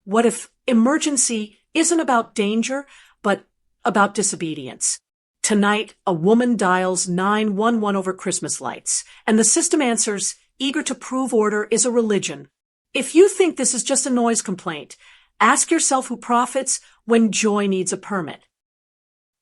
What if emergency isn't about danger, but about disobedience? Tonight, a woman dials 911 over Christmas lights, and the system answers, eager to prove order is a religion. If you think this is just a noise complaint, ask yourself who profits when joy needs a permit.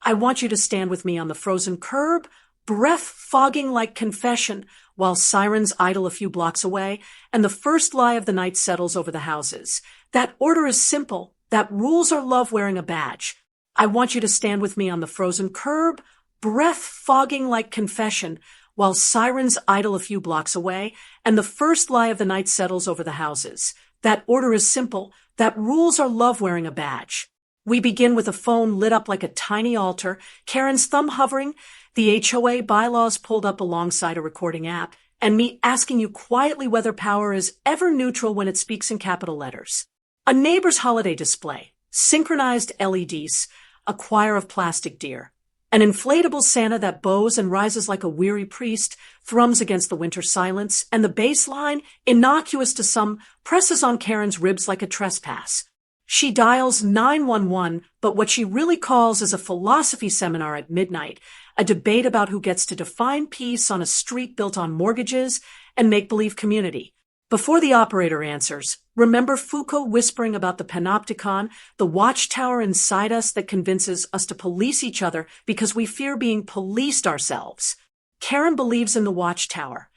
I want you to stand with me on the frozen curb, breath fogging like confession, while sirens idle a few blocks away, and the first lie of the night settles over the houses. That order is simple. That rules are love wearing a badge. I want you to stand with me on the frozen curb, breath fogging like confession, while sirens idle a few blocks away, and the first lie of the night settles over the houses. That order is simple. That rules are love wearing a badge. We begin with a phone lit up like a tiny altar, Karen's thumb hovering, the HOA bylaws pulled up alongside a recording app, and me asking you quietly whether power is ever neutral when it speaks in capital letters. A neighbor's holiday display, synchronized LEDs, a choir of plastic deer, an inflatable Santa that bows and rises like a weary priest, thrums against the winter silence, and the bass line, innocuous to some, presses on Karen's ribs like a trespass. She dials 911, but what she really calls is a philosophy seminar at midnight, a debate about who gets to define peace on a street built on mortgages and make-believe community. Before the operator answers, remember Foucault whispering about the panopticon, the watchtower inside us that convinces us to police each other because we fear being policed ourselves. Karen believes in the watchtower.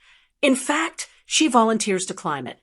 In fact, she volunteers to climb it.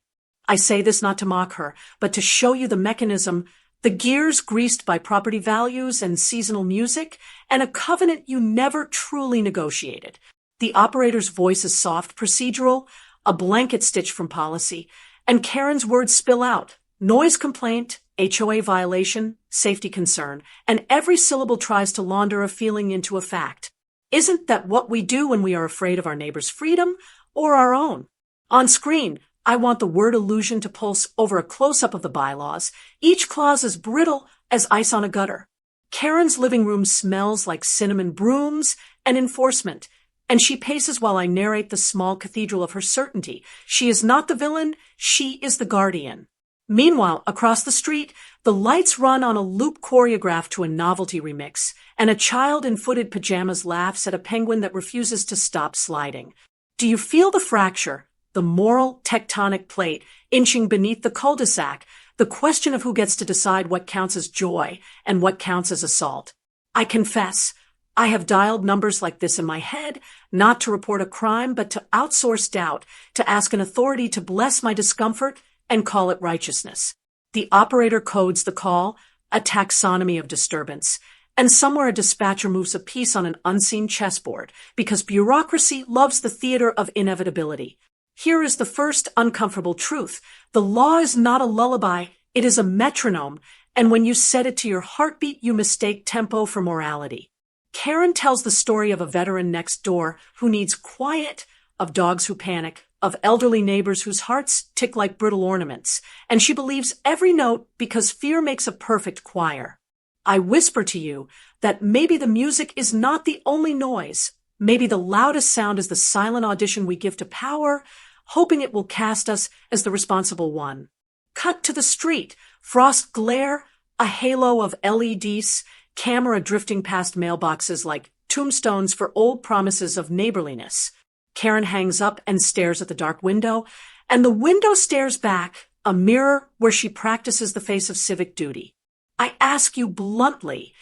I say this not to mock her, but to show you the mechanism, the gears greased by property values and seasonal music, and a covenant you never truly negotiated. The operator's voice is soft, procedural, a blanket stitch from policy, and Karen's words spill out. Noise complaint, HOA violation, safety concern, and every syllable tries to launder a feeling into a fact. Isn't that what we do when we are afraid of our neighbor's freedom or our own? On screen, I want the word illusion to pulse over a close-up of the bylaws, each clause as brittle as ice on a gutter. Karen's living room smells like cinnamon brooms and enforcement, and she paces while I narrate the small cathedral of her certainty. She is not the villain, she is the guardian. Meanwhile, across the street, the lights run on a loop choreographed to a novelty remix, and a child in footed pajamas laughs at a penguin that refuses to stop sliding. Do you feel the fracture? The moral tectonic plate inching beneath the cul-de-sac, the question of who gets to decide what counts as joy and what counts as assault. I confess, I have dialed numbers like this in my head, not to report a crime, but to outsource doubt, to ask an authority to bless my discomfort and call it righteousness. The operator codes the call, a taxonomy of disturbance, and somewhere a dispatcher moves a piece on an unseen chessboard, because bureaucracy loves the theater of inevitability. Here is the first uncomfortable truth. The law is not a lullaby, it is a metronome, and when you set it to your heartbeat, you mistake tempo for morality. Karen tells the story of a veteran next door who needs quiet, of dogs who panic, of elderly neighbors whose hearts tick like brittle ornaments, and she believes every note because fear makes a perfect choir. I whisper to you that maybe the music is not the only noise. Maybe the loudest sound is the silent audition we give to power, hoping it will cast us as the responsible one. Cut to the street, frost glare, a halo of LEDs, camera drifting past mailboxes like tombstones for old promises of neighborliness. Karen hangs up and stares at the dark window, and the window stares back, a mirror where she practices the face of civic duty. I ask you bluntly,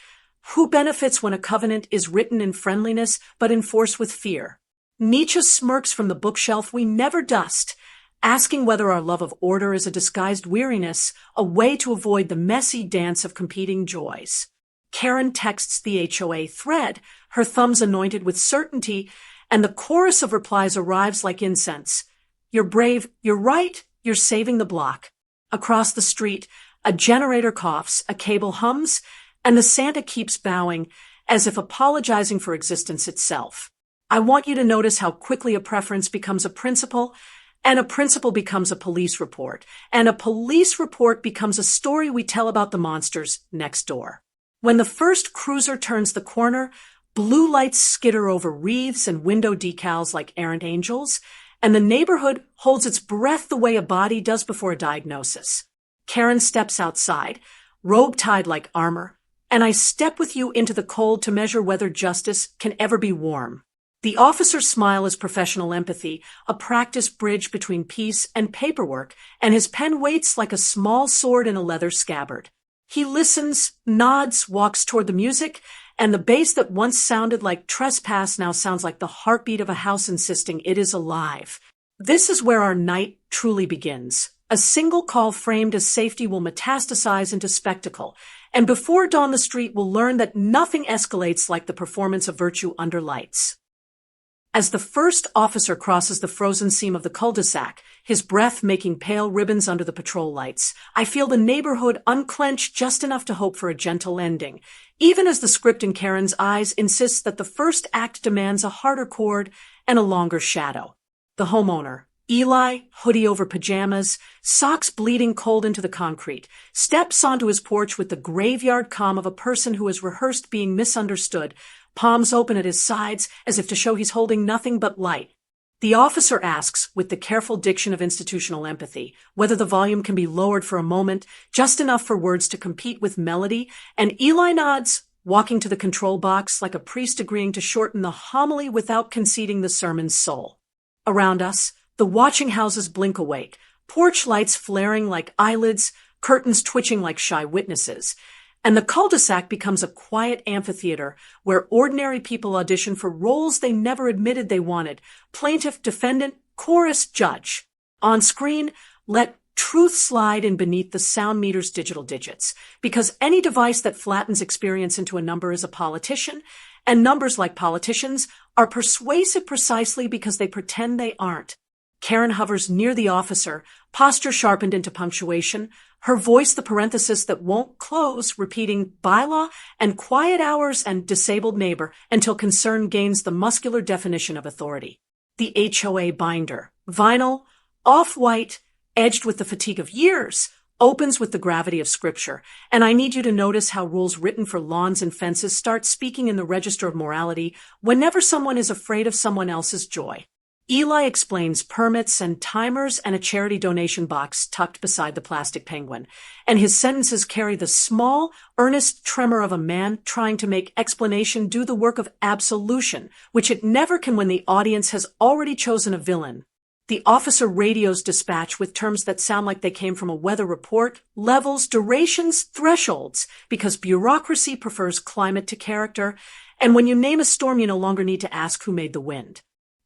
who benefits when a covenant is written in friendliness but enforced with fear? Nietzsche smirks from the bookshelf we never dust, asking whether our love of order is a disguised weariness, a way to avoid the messy dance of competing joys. Karen texts the HOA thread, her thumbs anointed with certainty, and the chorus of replies arrives like incense. You're brave, you're right, you're saving the block. Across the street, a generator coughs, a cable hums, and the Santa keeps bowing, as if apologizing for existence itself. I want you to notice how quickly a preference becomes a principle, and a principle becomes a police report, and a police report becomes a story we tell about the monsters next door. When the first cruiser turns the corner, blue lights skitter over wreaths and window decals like errant angels, and the neighborhood holds its breath the way a body does before a diagnosis. Karen steps outside, robe tied like armor, and I step with you into the cold to measure whether justice can ever be warm. The officer's smile is professional empathy, a practiced bridge between peace and paperwork, and his pen waits like a small sword in a leather scabbard. He listens, nods, walks toward the music, and the bass that once sounded like trespass now sounds like the heartbeat of a house insisting it is alive. This is where our night truly begins. A single call framed as safety will metastasize into spectacle, and before dawn the street will learn that nothing escalates like the performance of virtue under lights. As the first officer crosses the frozen seam of the cul-de-sac, his breath making pale ribbons under the patrol lights, I feel the neighborhood unclench just enough to hope for a gentle ending, even as the script in Karen's eyes insists that the first act demands a harder chord and a longer shadow. The homeowner, Eli, hoodie over pajamas, socks bleeding cold into the concrete, steps onto his porch with the graveyard calm of a person who has rehearsed being misunderstood, palms open at his sides as if to show he's holding nothing but light. The officer asks, with the careful diction of institutional empathy, whether the volume can be lowered for a moment, just enough for words to compete with melody, and Eli nods, walking to the control box like a priest agreeing to shorten the homily without conceding the sermon's soul. Around us, the watching houses blink awake, porch lights flaring like eyelids, curtains twitching like shy witnesses, and the cul-de-sac becomes a quiet amphitheater where ordinary people audition for roles they never admitted they wanted: plaintiff, defendant, chorus, judge. On screen, let truth slide in beneath the sound meter's digital digits, because any device that flattens experience into a number is a politician, and numbers, like politicians, are persuasive precisely because they pretend they aren't. Karen hovers near the officer, posture sharpened into punctuation, her voice the parenthesis that won't close, repeating bylaw and quiet hours and disabled neighbor until concern gains the muscular definition of authority. The HOA binder, vinyl, off-white, edged with the fatigue of years, opens with the gravity of scripture, and I need you to notice how rules written for lawns and fences start speaking in the register of morality whenever someone is afraid of someone else's joy. Eli explains permits and timers and a charity donation box tucked beside the plastic penguin, and his sentences carry the small, earnest tremor of a man trying to make explanation do the work of absolution, which it never can when the audience has already chosen a villain. The officer radios dispatch with terms that sound like they came from a weather report, levels, durations, thresholds, because bureaucracy prefers climate to character, and when you name a storm you no longer need to ask who made the wind.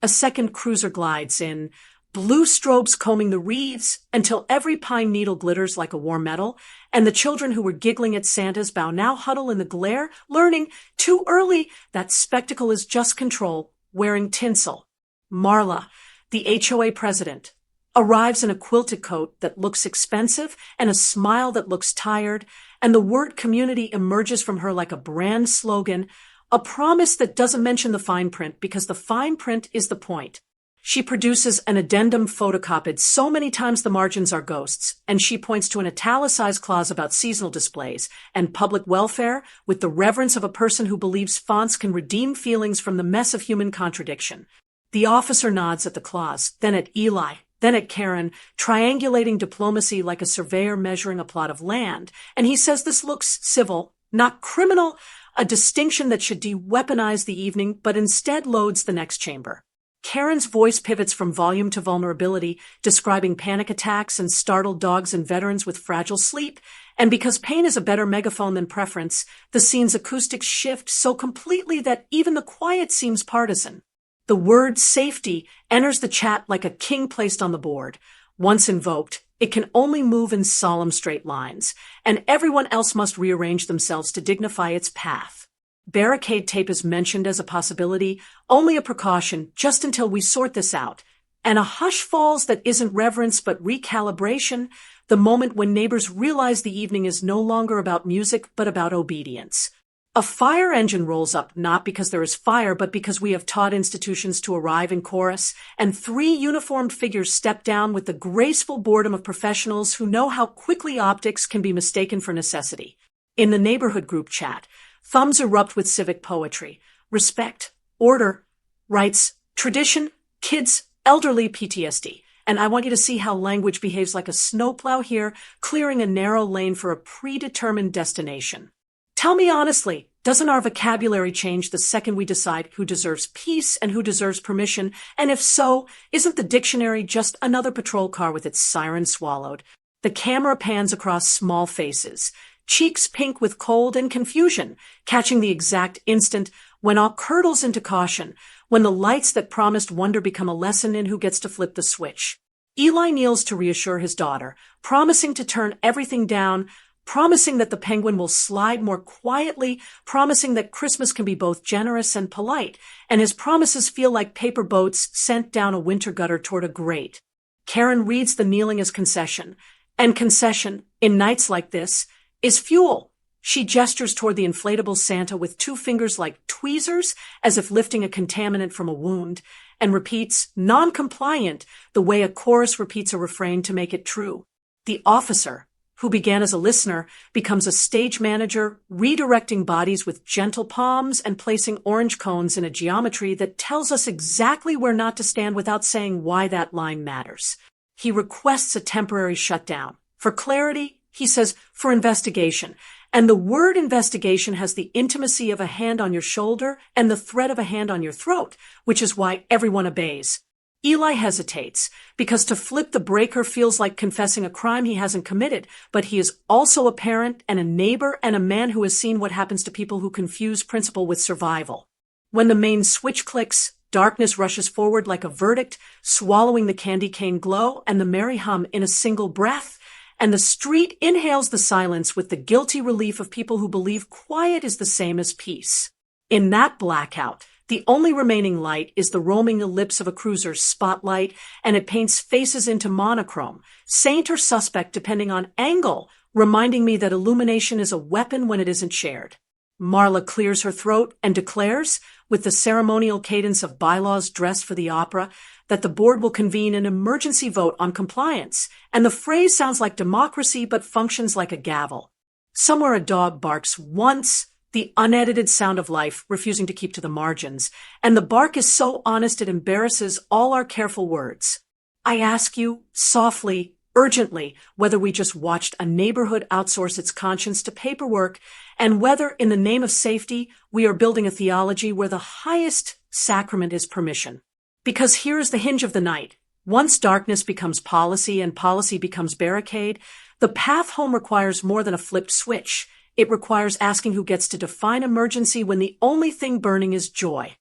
A second cruiser glides in, blue strobes combing the reeds until every pine needle glitters like a warm metal, and the children who were giggling at Santa's bow now huddle in the glare, learning, too early, that spectacle is just control, wearing tinsel. Marla, the HOA president, arrives in a quilted coat that looks expensive and a smile that looks tired, and the word community emerges from her like a brand slogan, a promise that doesn't mention the fine print because the fine print is the point. She produces an addendum photocopied so many times the margins are ghosts, and she points to an italicized clause about seasonal displays and public welfare with the reverence of a person who believes fonts can redeem feelings from the mess of human contradiction. The officer nods at the clause, then at Eli, then at Karen, triangulating diplomacy like a surveyor measuring a plot of land, and he says this looks civil, not criminal, a distinction that should de-weaponize the evening, but instead loads the next chamber. Karen's voice pivots from volume to vulnerability, describing panic attacks and startled dogs and veterans with fragile sleep, and because pain is a better megaphone than preference, the scene's acoustics shift so completely that even the quiet seems partisan. The word safety enters the chat like a king placed on the board. Once invoked, it can only move in solemn straight lines, and everyone else must rearrange themselves to dignify its path. Barricade tape is mentioned as a possibility, only a precaution, just until we sort this out. And a hush falls that isn't reverence but recalibration, the moment when neighbors realize the evening is no longer about music but about obedience. A fire engine rolls up not because there is fire, but because we have taught institutions to arrive in chorus, and 3 uniformed figures step down with the graceful boredom of professionals who know how quickly optics can be mistaken for necessity. In the neighborhood group chat, thumbs erupt with civic poetry, respect, order, rights, tradition, kids, elderly, PTSD, and I want you to see how language behaves like a snowplow here, clearing a narrow lane for a predetermined destination. Tell me honestly, doesn't our vocabulary change the second we decide who deserves peace and who deserves permission? And if so, isn't the dictionary just another patrol car with its siren swallowed? The camera pans across small faces, cheeks pink with cold and confusion, catching the exact instant when all curdles into caution, when the lights that promised wonder become a lesson in who gets to flip the switch. Eli kneels to reassure his daughter, promising to turn everything down, promising that the penguin will slide more quietly, promising that Christmas can be both generous and polite, and his promises feel like paper boats sent down a winter gutter toward a grate. Karen reads the kneeling as concession, and concession, in nights like this, is fuel. She gestures toward the inflatable Santa with two fingers like tweezers, as if lifting a contaminant from a wound, and repeats, non-compliant, the way a chorus repeats a refrain to make it true. The officer, who began as a listener, becomes a stage manager, redirecting bodies with gentle palms and placing orange cones in a geometry that tells us exactly where not to stand without saying why that line matters. He requests a temporary shutdown. For clarity, he says, for investigation. And the word investigation has the intimacy of a hand on your shoulder and the threat of a hand on your throat, which is why everyone obeys. Eli hesitates, because to flip the breaker feels like confessing a crime he hasn't committed, but he is also a parent and a neighbor and a man who has seen what happens to people who confuse principle with survival. When the main switch clicks, darkness rushes forward like a verdict, swallowing the candy cane glow and the merry hum in a single breath, and the street inhales the silence with the guilty relief of people who believe quiet is the same as peace. In that blackout, the only remaining light is the roaming ellipse of a cruiser's spotlight, and it paints faces into monochrome, saint or suspect depending on angle, reminding me that illumination is a weapon when it isn't shared. Marla clears her throat and declares, with the ceremonial cadence of bylaws dressed for the opera, that the board will convene an emergency vote on compliance, and the phrase sounds like democracy but functions like a gavel. Somewhere a dog barks once, the unedited sound of life refusing to keep to the margins, and the bark is so honest it embarrasses all our careful words. I ask you, softly, urgently, whether we just watched a neighborhood outsource its conscience to paperwork, and whether, in the name of safety, we are building a theology where the highest sacrament is permission. Because here is the hinge of the night. Once darkness becomes policy and policy becomes barricade, the path home requires more than a flipped switch. It requires asking who gets to define emergency when the only thing burning is joy.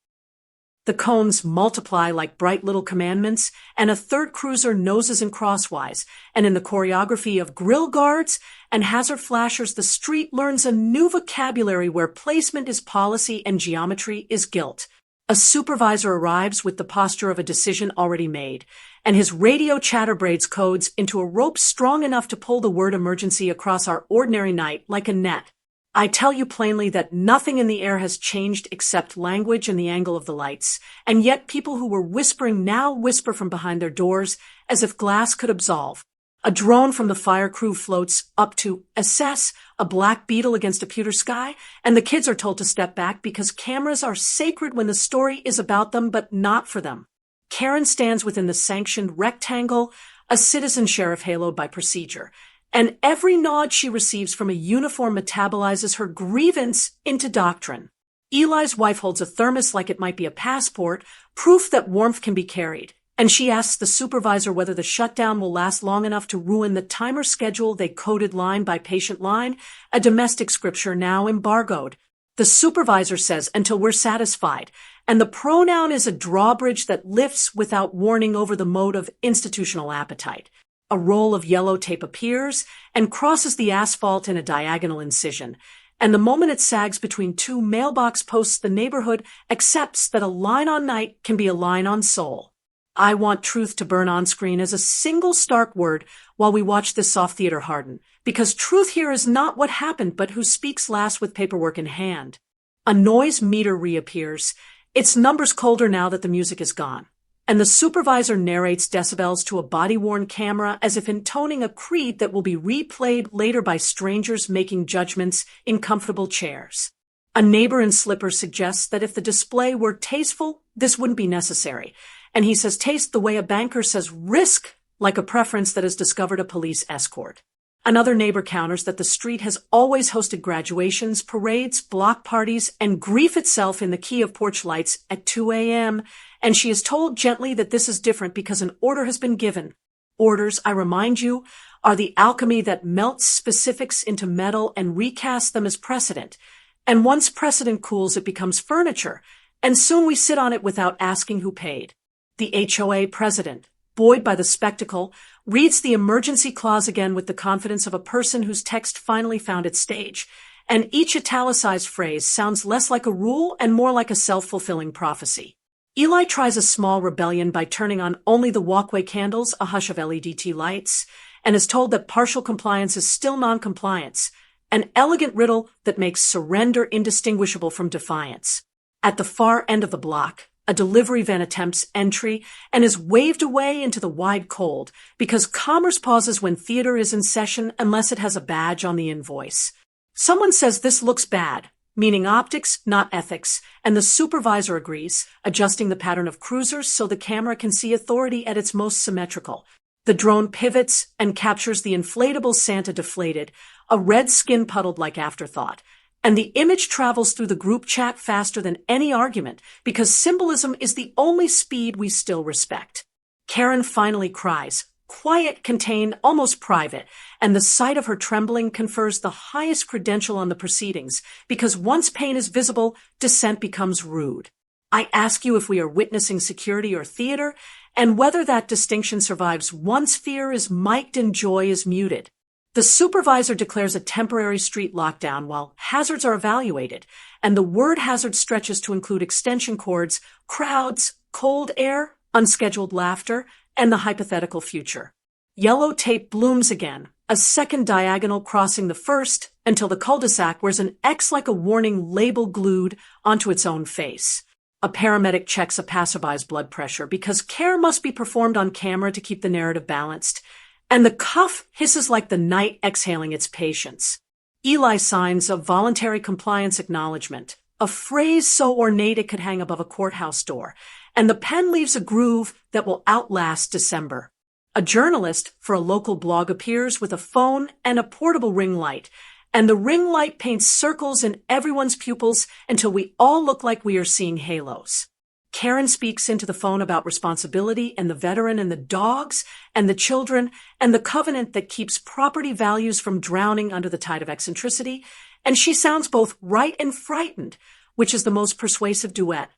The cones multiply like bright little commandments, and a third cruiser noses in crosswise, and in the choreography of grill guards and hazard flashers, the street learns a new vocabulary where placement is policy and geometry is guilt. A supervisor arrives with the posture of a decision already made, and his radio chatterbraids codes into a rope strong enough to pull the word emergency across our ordinary night like a net. I tell you plainly that nothing in the air has changed except language and the angle of the lights, and yet people who were whispering now whisper from behind their doors as if glass could absolve. A drone from the fire crew floats up to assess a black beetle against a pewter sky, and the kids are told to step back because cameras are sacred when the story is about them but not for them. Karen stands within the sanctioned rectangle, a citizen sheriff haloed by procedure, and every nod she receives from a uniform metabolizes her grievance into doctrine. Eli's wife holds a thermos like it might be a passport, proof that warmth can be carried, and she asks the supervisor whether the shutdown will last long enough to ruin the timer schedule they coded line by patient line, a domestic scripture now embargoed. The supervisor says, until we're satisfied, and the pronoun is a drawbridge that lifts without warning over the mode of institutional appetite. A roll of yellow tape appears and crosses the asphalt in a diagonal incision, and the moment it sags between two mailbox posts, the neighborhood accepts that a line on night can be a line on soul. I want truth to burn on screen as a single stark word while we watch this soft theater harden, because truth here is not what happened, but who speaks last with paperwork in hand. A noise meter reappears, its numbers colder now that the music is gone, and the supervisor narrates decibels to a body-worn camera as if intoning a creed that will be replayed later by strangers making judgments in comfortable chairs. A neighbor in slippers suggests that if the display were tasteful, this wouldn't be necessary, and he says taste the way a banker says risk, like a preference that has discovered a police escort. Another neighbor counters that the street has always hosted graduations, parades, block parties, and grief itself in the key of porch lights at 2 a.m., and she is told gently that this is different because an order has been given. Orders, I remind you, are the alchemy that melts specifics into metal and recasts them as precedent. And once precedent cools, it becomes furniture, and soon we sit on it without asking who paid. The HOA president, buoyed by the spectacle, reads the emergency clause again with the confidence of a person whose text finally found its stage, and each italicized phrase sounds less like a rule and more like a self-fulfilling prophecy. Eli tries a small rebellion by turning on only the walkway candles, a hush of LED lights, and is told that partial compliance is still non-compliance, an elegant riddle that makes surrender indistinguishable from defiance. At the far end of the block, a delivery van attempts entry and is waved away into the wide cold because commerce pauses when theater is in session unless it has a badge on the invoice. Someone says this looks bad, meaning optics, not ethics, and the supervisor agrees, adjusting the pattern of cruisers so the camera can see authority at its most symmetrical. The drone pivots and captures the inflatable Santa deflated, a red skin puddled like afterthought. And the image travels through the group chat faster than any argument because symbolism is the only speed we still respect. Karen finally cries, quiet, contained, almost private, and the sight of her trembling confers the highest credential on the proceedings because once pain is visible, dissent becomes rude. I ask you if we are witnessing security or theater, and whether that distinction survives once fear is mic'd and joy is muted. The supervisor declares a temporary street lockdown while hazards are evaluated, and the word hazard stretches to include extension cords, crowds, cold air, unscheduled laughter, and the hypothetical future. Yellow tape blooms again, a second diagonal crossing the first until the cul-de-sac wears an X like a warning label glued onto its own face. A paramedic checks a passerby's blood pressure because care must be performed on camera to keep the narrative balanced, and the cuff hisses like the night exhaling its patience. Eli signs a voluntary compliance acknowledgement, a phrase so ornate it could hang above a courthouse door, and the pen leaves a groove that will outlast December. A journalist for a local blog appears with a phone and a portable ring light, and the ring light paints circles in everyone's pupils until we all look like we are seeing halos. Karen speaks into the phone about responsibility and the veteran and the dogs and the children and the covenant that keeps property values from drowning under the tide of eccentricity, and she sounds both right and frightened, which is the most persuasive duet.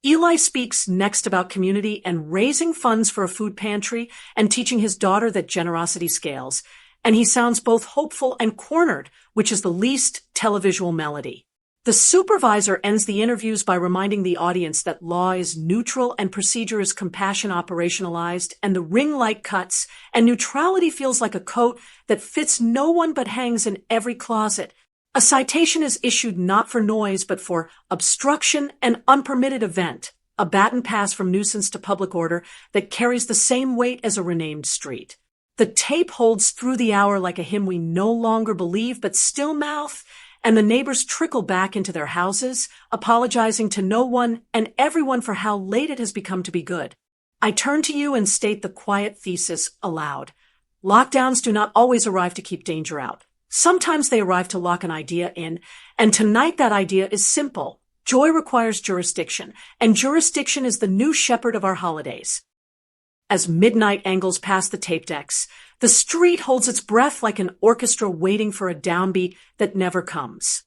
Eli speaks next about community and raising funds for a food pantry and teaching his daughter that generosity scales, and he sounds both hopeful and cornered, which is the least televisual melody. The supervisor ends the interviews by reminding the audience that law is neutral and procedure is compassion operationalized, and the ring light cuts, and neutrality feels like a coat that fits no one but hangs in every closet. A citation is issued not for noise but for obstruction and unpermitted event, a baton pass from nuisance to public order that carries the same weight as a renamed street. The tape holds through the hour like a hymn we no longer believe but still mouth, and the neighbors trickle back into their houses, apologizing to no one and everyone for how late it has become to be good. I turn to you and state the quiet thesis aloud. Lockdowns do not always arrive to keep danger out. Sometimes they arrive to lock an idea in, and tonight that idea is simple. Joy requires jurisdiction, and jurisdiction is the new shepherd of our holidays. As midnight angles past the tape decks, the street holds its breath like an orchestra waiting for a downbeat that never comes.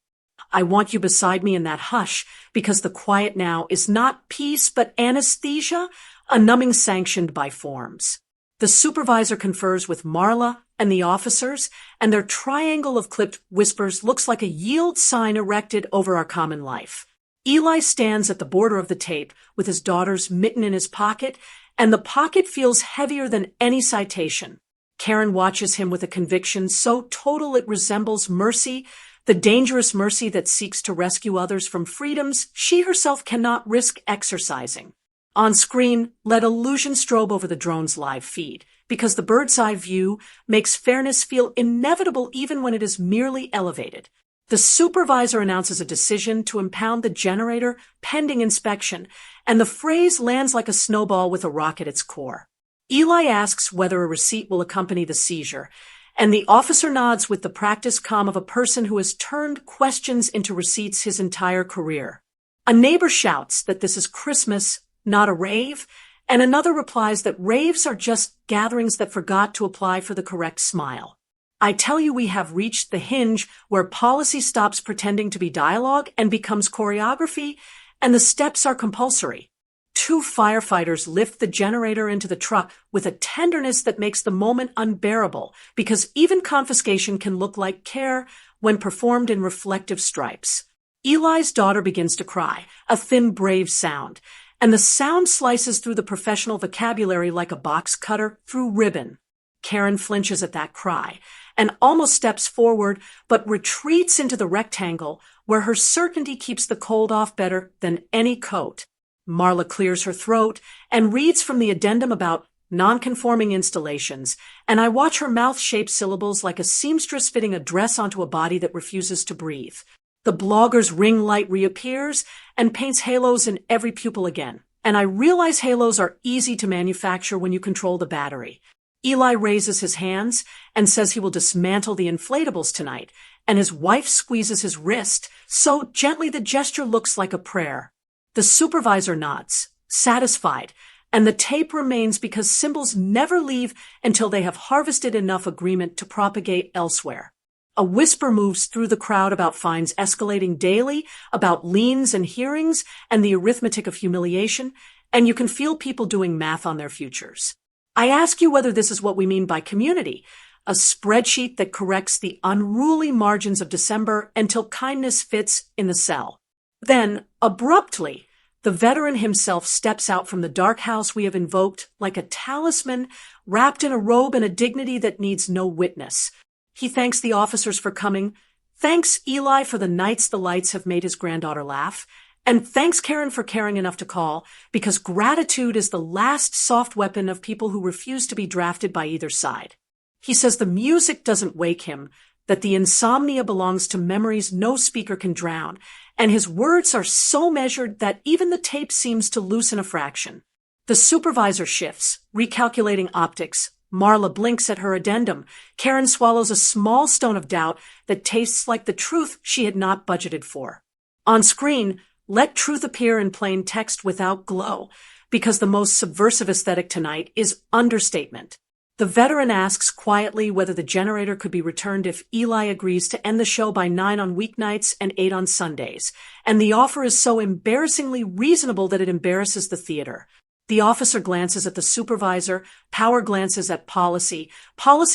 I want you beside me in that hush because the quiet now is not peace but anesthesia, a numbing sanctioned by forms. The supervisor confers with Marla and the officers, and their triangle of clipped whispers looks like a yield sign erected over our common life. Eli stands at the border of the tape with his daughter's mitten in his pocket, and the pocket feels heavier than any citation. Karen watches him with a conviction so total it resembles mercy, the dangerous mercy that seeks to rescue others from freedoms she herself cannot risk exercising. On screen, let illusion strobe over the drone's live feed, because the bird's eye view makes fairness feel inevitable even when it is merely elevated. The supervisor announces a decision to impound the generator pending inspection, and the phrase lands like a snowball with a rock at its core. Eli asks whether a receipt will accompany the seizure, and the officer nods with the practiced calm of a person who has turned questions into receipts his entire career. A neighbor shouts that this is Christmas, not a rave, and another replies that raves are just gatherings that forgot to apply for the correct smile. I tell you, we have reached the hinge where policy stops pretending to be dialogue and becomes choreography, and the steps are compulsory. 2 firefighters lift the generator into the truck with a tenderness that makes the moment unbearable, because even confiscation can look like care when performed in reflective stripes. Eli's daughter begins to cry, a thin, brave sound, and the sound slices through the professional vocabulary like a box cutter through ribbon. Karen flinches at that cry and almost steps forward, but retreats into the rectangle where her certainty keeps the cold off better than any coat. Marla clears her throat and reads from the addendum about non-conforming installations, and I watch her mouth shape syllables like a seamstress fitting a dress onto a body that refuses to breathe. The blogger's ring light reappears and paints halos in every pupil again, and I realize halos are easy to manufacture when you control the battery. Eli raises his hands and says he will dismantle the inflatables tonight, and his wife squeezes his wrist so gently the gesture looks like a prayer. The supervisor nods, satisfied, and the tape remains because symbols never leave until they have harvested enough agreement to propagate elsewhere. A whisper moves through the crowd about fines escalating daily, about liens and hearings, and the arithmetic of humiliation, and you can feel people doing math on their futures. I ask you whether this is what we mean by community, a spreadsheet that corrects the unruly margins of December until kindness fits in the cell. Then, abruptly, the veteran himself steps out from the dark house we have invoked like a talisman wrapped in a robe and a dignity that needs no witness. He thanks the officers for coming, thanks Eli for the nights the lights have made his granddaughter laugh, and thanks Karen for caring enough to call, because gratitude is the last soft weapon of people who refuse to be drafted by either side. He says the music doesn't wake him, that the insomnia belongs to memories no speaker can drown, and his words are so measured that even the tape seems to loosen a fraction. The supervisor shifts, recalculating optics. Marla blinks at her addendum. Karen swallows a small stone of doubt that tastes like the truth she had not budgeted for. On screen, let truth appear in plain text without glow, because the most subversive aesthetic tonight is understatement. The veteran asks quietly whether the generator could be returned if Eli agrees to end the show by 9 on weeknights and 8 on Sundays, and the offer is so embarrassingly reasonable that it embarrasses the theater. The officer glances at the supervisor, power glances at policy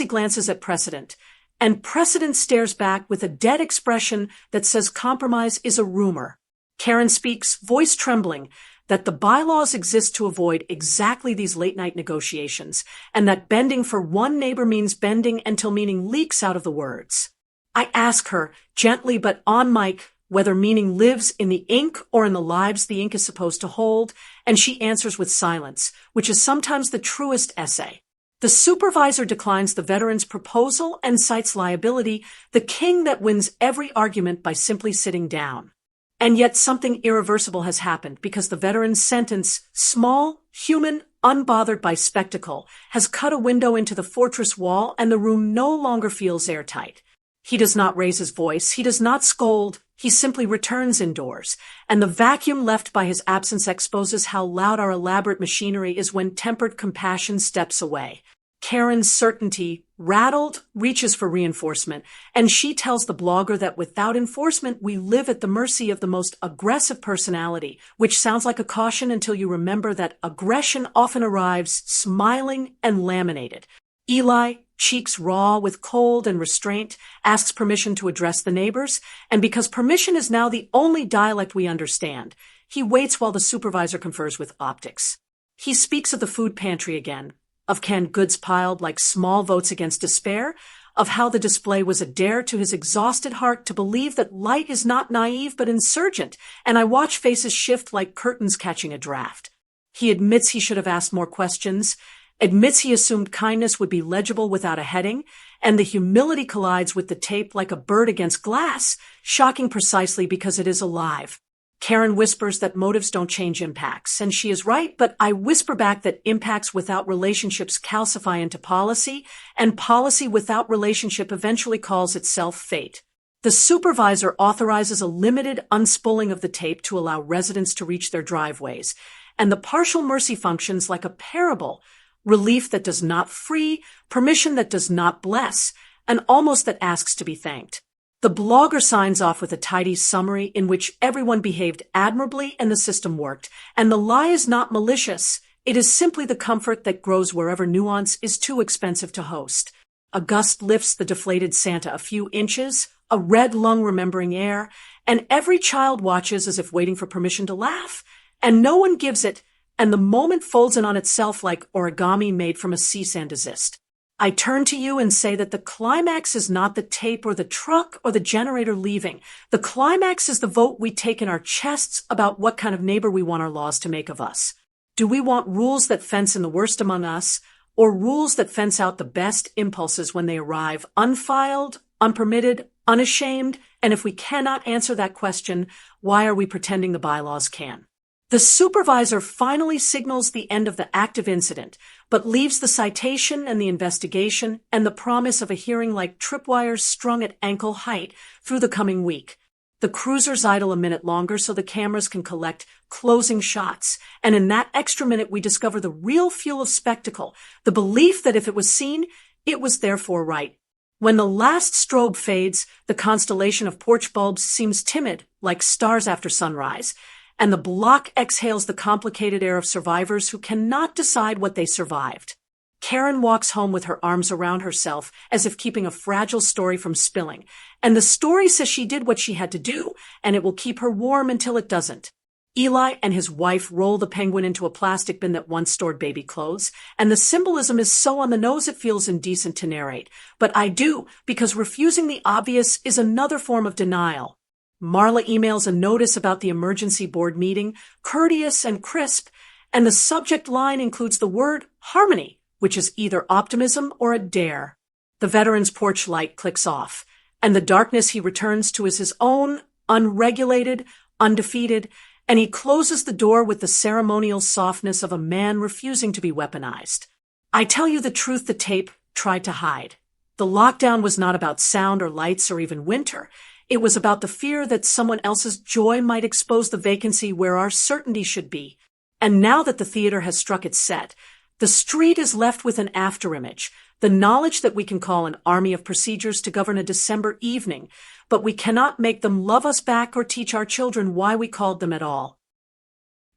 glances at precedent, and precedent stares back with a dead expression that says compromise is a rumor. Karen speaks, voice trembling, that the bylaws exist to avoid exactly these late-night negotiations, and that bending for one neighbor means bending until meaning leaks out of the words. I ask her, gently but on mic, whether meaning lives in the ink or in the lives the ink is supposed to hold, and she answers with silence, which is sometimes the truest essay. The supervisor declines the veteran's proposal and cites liability, the king that wins every argument by simply sitting down. And yet something irreversible has happened because the veteran's sentence, small, human, unbothered by spectacle, has cut a window into the fortress wall and the room no longer feels airtight. He does not raise his voice. He does not scold. He simply returns indoors. And the vacuum left by his absence exposes how loud our elaborate machinery is when tempered compassion steps away. Karen's certainty, rattled, reaches for reinforcement, and she tells the blogger that without enforcement, we live at the mercy of the most aggressive personality, which sounds like a caution until you remember that aggression often arrives smiling and laminated. Eli, cheeks raw with cold and restraint, asks permission to address the neighbors, and because permission is now the only dialect we understand, he waits while the supervisor confers with optics. He speaks of the food pantry again, of canned goods piled like small votes against despair, of how the display was a dare to his exhausted heart to believe that light is not naive but insurgent, and I watch faces shift like curtains catching a draft. He admits he should have asked more questions, admits he assumed kindness would be legible without a heading, and the humility collides with the tape like a bird against glass, shocking precisely because it is alive. Karen whispers that motives don't change impacts, and she is right, but I whisper back that impacts without relationships calcify into policy, and policy without relationship eventually calls itself fate. The supervisor authorizes a limited unspooling of the tape to allow residents to reach their driveways, and the partial mercy functions like a parable, relief that does not free, permission that does not bless, and almost that asks to be thanked. The blogger signs off with a tidy summary in which everyone behaved admirably and the system worked, and the lie is not malicious. It is simply the comfort that grows wherever nuance is too expensive to host. A gust lifts the deflated Santa a few inches, a red lung remembering air, and every child watches as if waiting for permission to laugh, and no one gives it, and the moment folds in on itself like origami made from a cease and desist. I turn to you and say that the climax is not the tape or the truck or the generator leaving. The climax is the vote we take in our chests about what kind of neighbor we want our laws to make of us. Do we want rules that fence in the worst among us, or rules that fence out the best impulses when they arrive unfiled, unpermitted, unashamed? And if we cannot answer that question, why are we pretending the bylaws can? The supervisor finally signals the end of the active incident, but leaves the citation and the investigation and the promise of a hearing like tripwires strung at ankle height through the coming week. The cruisers idle a minute longer so the cameras can collect closing shots, and in that extra minute we discover the real fuel of spectacle, the belief that if it was seen, it was therefore right. When the last strobe fades, the constellation of porch bulbs seems timid, like stars after sunrise, and the block exhales the complicated air of survivors who cannot decide what they survived. Karen walks home with her arms around herself as if keeping a fragile story from spilling, and the story says she did what she had to do, and it will keep her warm until it doesn't. Eli and his wife roll the penguin into a plastic bin that once stored baby clothes, and the symbolism is so on the nose it feels indecent to narrate. But I do, because refusing the obvious is another form of denial. Marla emails a notice about the emergency board meeting, courteous and crisp, and the subject line includes the word harmony, which is either optimism or a dare. The veteran's porch light clicks off, and the darkness he returns to is his own, unregulated, undefeated, and he closes the door with the ceremonial softness of a man refusing to be weaponized. I tell you the truth the tape tried to hide. The lockdown was not about sound or lights or even winter. It was about the fear that someone else's joy might expose the vacancy where our certainty should be. And now that the theater has struck its set, the street is left with an afterimage, the knowledge that we can call an army of procedures to govern a December evening, but we cannot make them love us back or teach our children why we called them at all.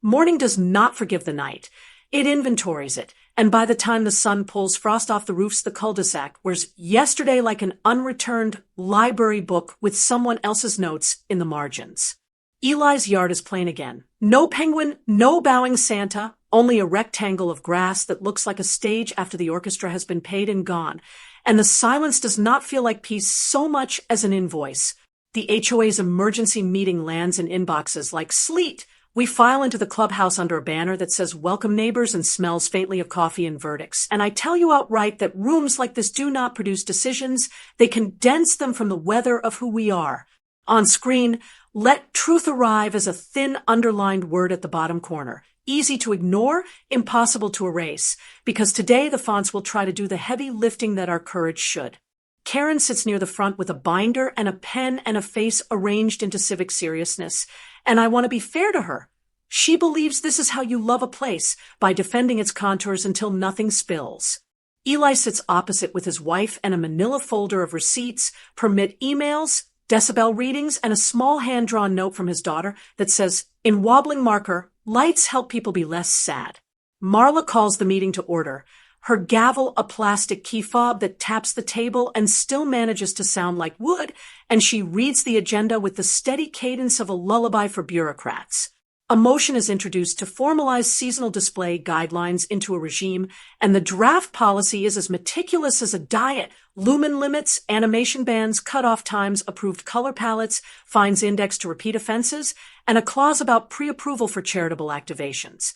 Morning does not forgive the night. It inventories it, and by the time the sun pulls frost off the roofs, the cul-de-sac wears yesterday like an unreturned library book with someone else's notes in the margins. Eli's yard is plain again. No penguin, no bowing Santa, only a rectangle of grass that looks like a stage after the orchestra has been paid and gone. And the silence does not feel like peace so much as an invoice. The HOA's emergency meeting lands in inboxes like sleet. We file into the clubhouse under a banner that says welcome neighbors and smells faintly of coffee and verdicts. And I tell you outright that rooms like this do not produce decisions. They condense them from the weather of who we are. On screen, let truth arrive as a thin underlined word at the bottom corner. Easy to ignore, impossible to erase, because today the fonts will try to do the heavy lifting that our courage should. Karen sits near the front with a binder and a pen and a face arranged into civic seriousness, and I want to be fair to her. She believes this is how you love a place, by defending its contours until nothing spills. Eli sits opposite with his wife and a manila folder of receipts, permit emails, decibel readings, and a small hand-drawn note from his daughter that says, in wobbling marker, lights help people be less sad. Marla calls the meeting to order, her gavel a plastic key fob that taps the table and still manages to sound like wood, and she reads the agenda with the steady cadence of a lullaby for bureaucrats. A motion is introduced to formalize seasonal display guidelines into a regime, and the draft policy is as meticulous as a diet. Lumen limits, animation bans, cutoff times, approved color palettes, fines indexed to repeat offenses, and a clause about pre-approval for charitable activations.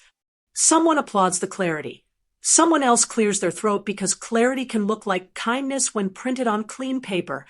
Someone applauds the clarity. Someone else clears their throat because clarity can look like kindness when printed on clean paper.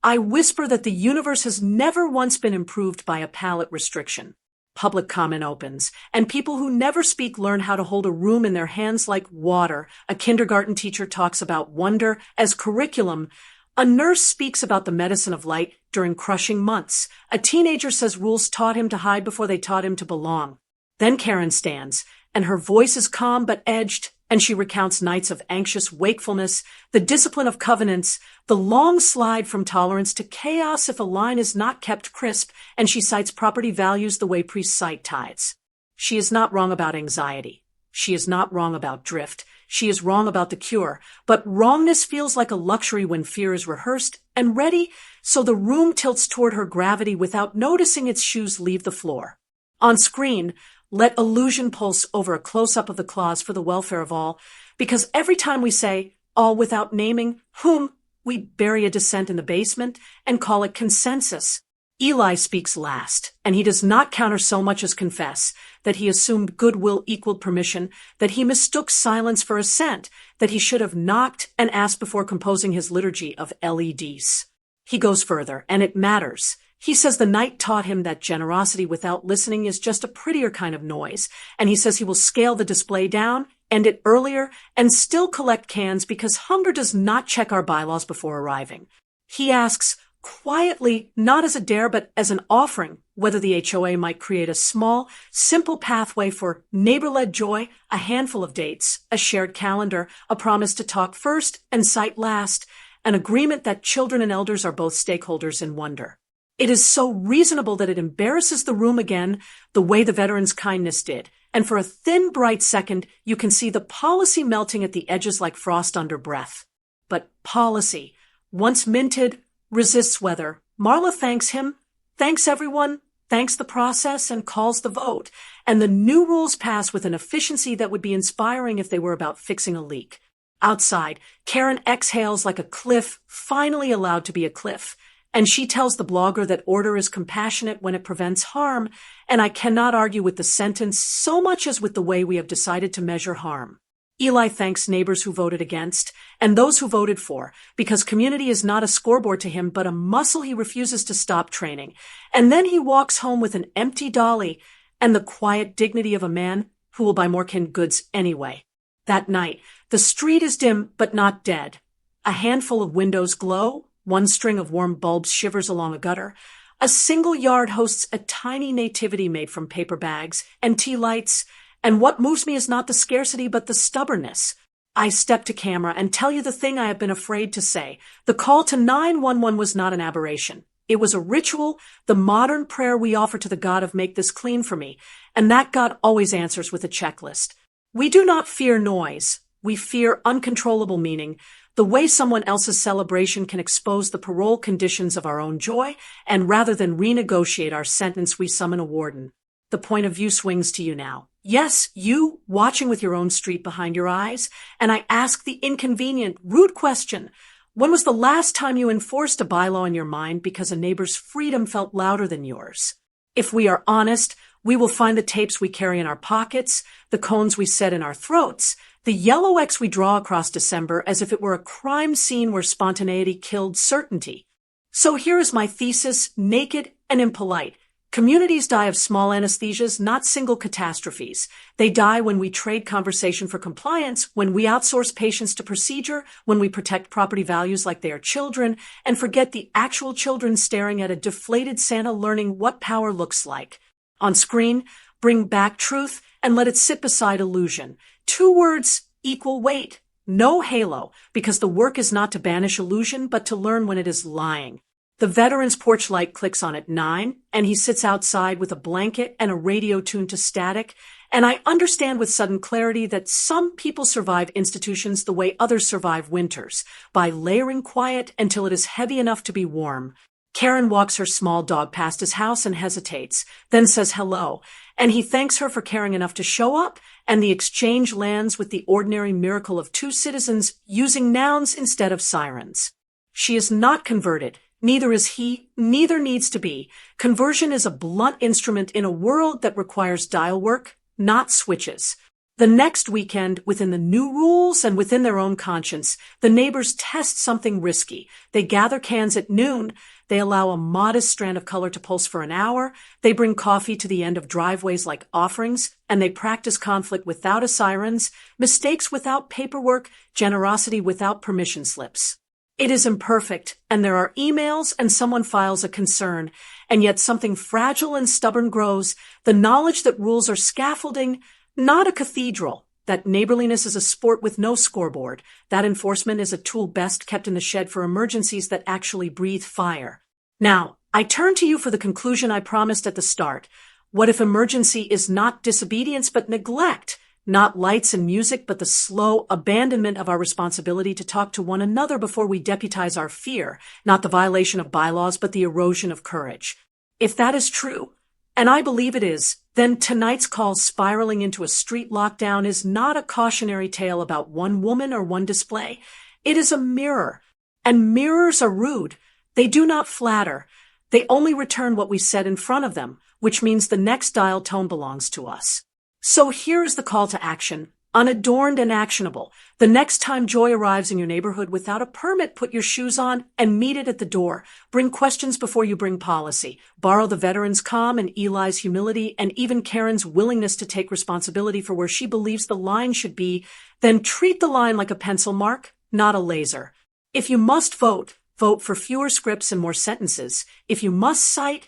I whisper that the universe has never once been improved by a palate restriction. Public comment opens, and people who never speak learn how to hold a room in their hands like water. A kindergarten teacher talks about wonder as curriculum. A nurse speaks about the medicine of light during crushing months. A teenager says rules taught him to hide before they taught him to belong. Then Karen stands, and her voice is calm but edged, and she recounts nights of anxious wakefulness, the discipline of covenants, the long slide from tolerance to chaos if a line is not kept crisp, and she cites property values the way priests cite tithes. She is not wrong about anxiety. She is not wrong about drift. She is wrong about the cure. But wrongness feels like a luxury when fear is rehearsed and ready, so the room tilts toward her gravity without noticing its shoes leave the floor. On screen, let illusion pulse over a close-up of the clause for the welfare of all, because every time we say all without naming whom, we bury a dissent in the basement and call it consensus. Eli speaks last, and he does not counter so much as confess that he assumed goodwill equaled permission, that he mistook silence for assent, that he should have knocked and asked before composing his liturgy of LEDs. He goes further, and it matters. He says the night taught him that generosity without listening is just a prettier kind of noise, and he says he will scale the display down, end it earlier, and still collect cans because hunger does not check our bylaws before arriving. He asks, quietly, not as a dare but as an offering, whether the HOA might create a small, simple pathway for neighbor-led joy, a handful of dates, a shared calendar, a promise to talk first and cite last, an agreement that children and elders are both stakeholders in wonder. It is so reasonable that it embarrasses the room again the way the veterans' kindness did, and for a thin, bright second, you can see the policy melting at the edges like frost under breath. But policy, once minted, resists weather. Marla thanks him, thanks everyone, thanks the process, and calls the vote. And the new rules pass with an efficiency that would be inspiring if they were about fixing a leak. Outside, Karen exhales like a cliff, finally allowed to be a cliff. And she tells the blogger that order is compassionate when it prevents harm, and I cannot argue with the sentence so much as with the way we have decided to measure harm. Eli thanks neighbors who voted against, and those who voted for, because community is not a scoreboard to him, but a muscle he refuses to stop training. And then he walks home with an empty dolly and the quiet dignity of a man who will buy more canned goods anyway. That night, the street is dim but not dead. A handful of windows glow. One string of warm bulbs shivers along a gutter. A single yard hosts a tiny nativity made from paper bags and tea lights. And what moves me is not the scarcity, but the stubbornness. I step to camera and tell you the thing I have been afraid to say. The call to 911 was not an aberration. It was a ritual, the modern prayer we offer to the God of make this clean for me. And that God always answers with a checklist. We do not fear noise. We fear uncontrollable meaning. The way someone else's celebration can expose the parole conditions of our own joy, and rather than renegotiate our sentence, we summon a warden. The point of view swings to you now. Yes, you, watching with your own street behind your eyes, and I ask the inconvenient, rude question. When was the last time you enforced a bylaw in your mind because a neighbor's freedom felt louder than yours? If we are honest, we will find the tapes we carry in our pockets, the cones we set in our throats, the yellow X we draw across December as if it were a crime scene where spontaneity killed certainty. So here is my thesis, naked and impolite. Communities die of small anesthesias, not single catastrophes. They die when we trade conversation for compliance, when we outsource patients to procedure, when we protect property values like they are children, and forget the actual children staring at a deflated Santa learning what power looks like. On screen, bring back truth and let it sit beside illusion. 2 words, equal weight. No halo, because the work is not to banish illusion, but to learn when it is lying. The veteran's porch light clicks on at 9, and he sits outside with a blanket and a radio tuned to static, and I understand with sudden clarity that some people survive institutions the way others survive winters, by layering quiet until it is heavy enough to be warm. Karen walks her small dog past his house and hesitates, then says hello, and he thanks her for caring enough to show up, and the exchange lands with the ordinary miracle of 2 citizens using nouns instead of sirens. She is not converted. Neither is he, neither needs to be. Conversion is a blunt instrument in a world that requires dial work, not switches. The next weekend, within the new rules and within their own conscience, the neighbors test something risky. They gather cans at noon. They allow a modest strand of color to pulse for an hour. They bring coffee to the end of driveways like offerings, and they practice conflict without a sirens, mistakes without paperwork, generosity without permission slips. It is imperfect, and there are emails and someone files a concern, and yet something fragile and stubborn grows, the knowledge that rules are scaffolding, not a cathedral, that neighborliness is a sport with no scoreboard, that enforcement is a tool best kept in the shed for emergencies that actually breathe fire. Now, I turn to you for the conclusion I promised at the start. What if emergency is not disobedience but neglect? Not lights and music, but the slow abandonment of our responsibility to talk to one another before we deputize our fear, not the violation of bylaws, but the erosion of courage. If that is true, and I believe it is, then tonight's call spiraling into a street lockdown is not a cautionary tale about one woman or one display. It is a mirror. And mirrors are rude. They do not flatter. They only return what we said in front of them, which means the next dial tone belongs to us. So here's the call to action, unadorned and actionable. The next time joy arrives in your neighborhood without a permit, put your shoes on and meet it at the door. Bring questions before you bring policy. Borrow the veteran's calm and Eli's humility and even Karen's willingness to take responsibility for where she believes the line should be. Then treat the line like a pencil mark, not a laser. If you must vote, vote for fewer scripts and more sentences. If you must cite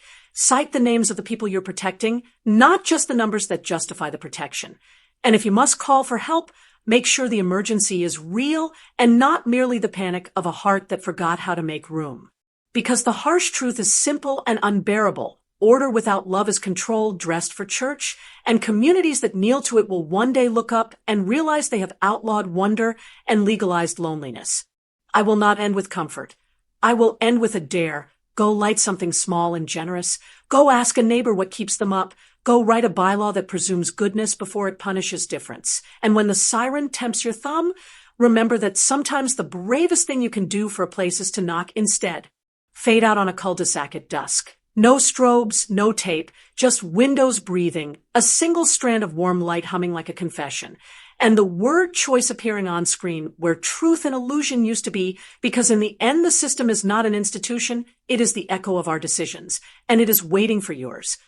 the names of the people you're protecting, not just the numbers that justify the protection. And if you must call for help, make sure the emergency is real and not merely the panic of a heart that forgot how to make room. Because the harsh truth is simple and unbearable. Order without love is control dressed for church, and communities that kneel to it will one day look up and realize they have outlawed wonder and legalized loneliness. I will not end with comfort. I will end with a dare. Go light something small and generous. Go ask a neighbor what keeps them up. Go write a bylaw that presumes goodness before it punishes difference. And when the siren tempts your thumb, remember that sometimes the bravest thing you can do for a place is to knock instead. Fade out on a cul-de-sac at dusk. No strobes, no tape, just windows breathing, a single strand of warm light humming like a confession. And the word choice appearing on screen where truth and illusion used to be, because in the end the system is not an institution, it is the echo of our decisions, and it is waiting for yours.